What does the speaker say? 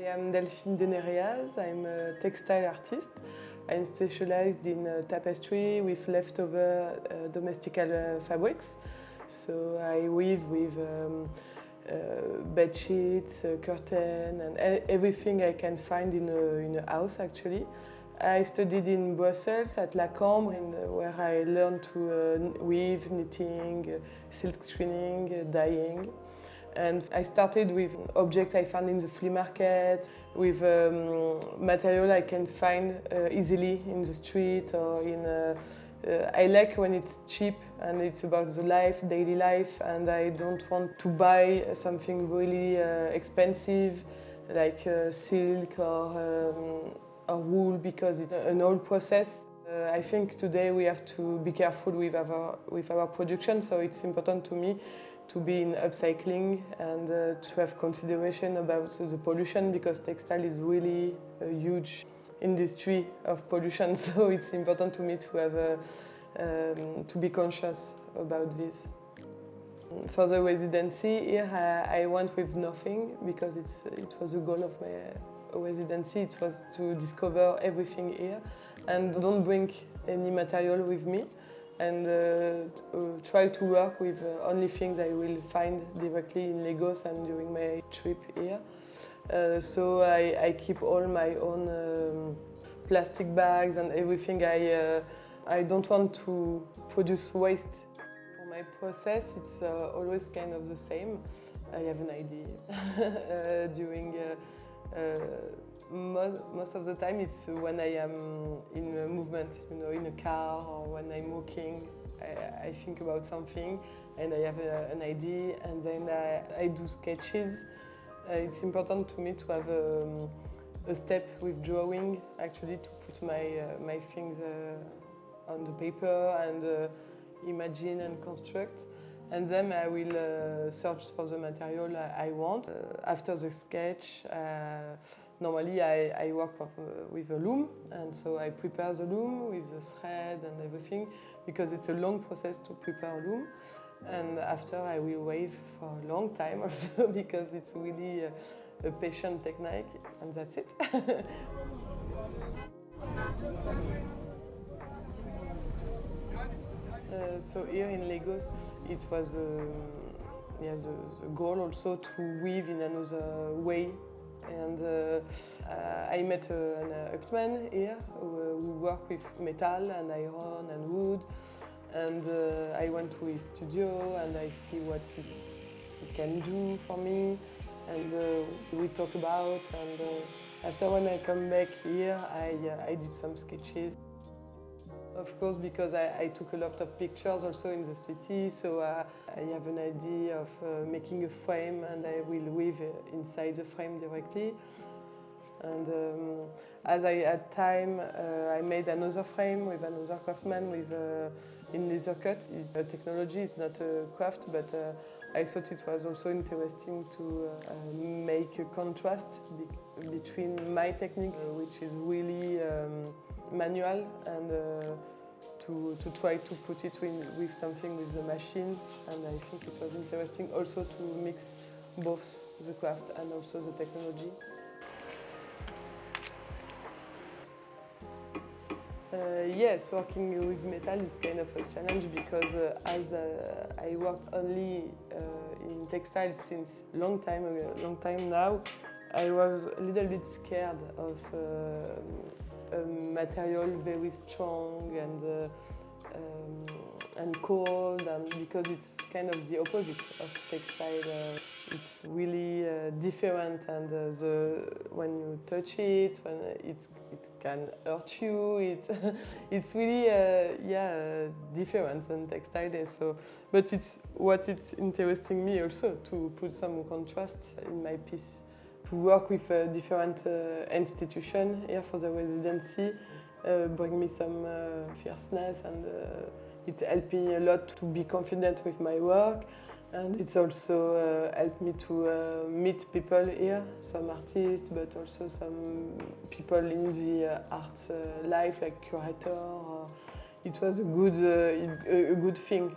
I'm Delphine Denereaz. I'm a textile artist. I'm specialized in tapestry with leftover domestical fabrics. So I weave with bed sheets, curtain, and everything I can find in a house actually. I studied in Brussels at La Cambre, where I learned to weave, knitting, silk screening, dyeing. And I started with objects I found in the flea market, with material I can find easily in the street or in. I like when it's cheap and it's about the life, daily life, and I don't want to buy something really expensive like silk or wool because it's an old process. I think today we have to be careful with our production, so it's important to me to be in upcycling and to have consideration about the pollution because textile is really a huge industry of pollution, so it's important to me to have to be conscious about this. For the residency here, I went with nothing because it was the goal of my residency. It was to discover everything here and don't bring any material with me and try to work with only things I will find directly in Lagos and during my trip here. So I keep all my own plastic bags and everything. I don't want to produce waste. For my process, it's always kind of the same. I have an idea during most of the time it's when I am in a movement, you know, in a car or when I'm walking. I think about something and I have an idea and then I do sketches. It's important to me to have a step with drawing, actually, to put my things on the paper and imagine and construct. And then I will search for the material I want. After the sketch, normally I work with a loom, and so I prepare the loom with the thread and everything, because it's a long process to prepare a loom. And after I will weave for a long time also, because it's really a patient technique, and that's it. So here in Lagos, it was the goal also to weave in another way. And I met an craftsman here who work with metal and iron and wood. And I went to his studio and I see what he can do for me. And we talk about, and after when I come back here, I did some sketches. Of course, because I took a lot of pictures also in the city, so I have an idea of making a frame and I will weave inside the frame directly. And as I had time, I made another frame with another craftsman in laser cut. It's a technology, it's not a craft, but I thought it was also interesting to make a contrast between my technique, which is really manual, and to try to put it with something with the machine. And I think it was interesting also to mix both the craft and also the technology. Yes, working with metal is kind of a challenge because as I worked only in textiles since long time now, I was a little bit scared of a material very strong and cold, and because it's kind of the opposite of textile. It's really different, and when you touch it, when it can hurt you. It's really different than textile. So, but it's interesting me also to put some contrast in my piece. To work with a different institution here for the residency bring me some fierceness, and it helped me a lot to be confident with my work. And it's also helped me to meet people here, some artists, but also some people in the art life, like curator. It was a good thing.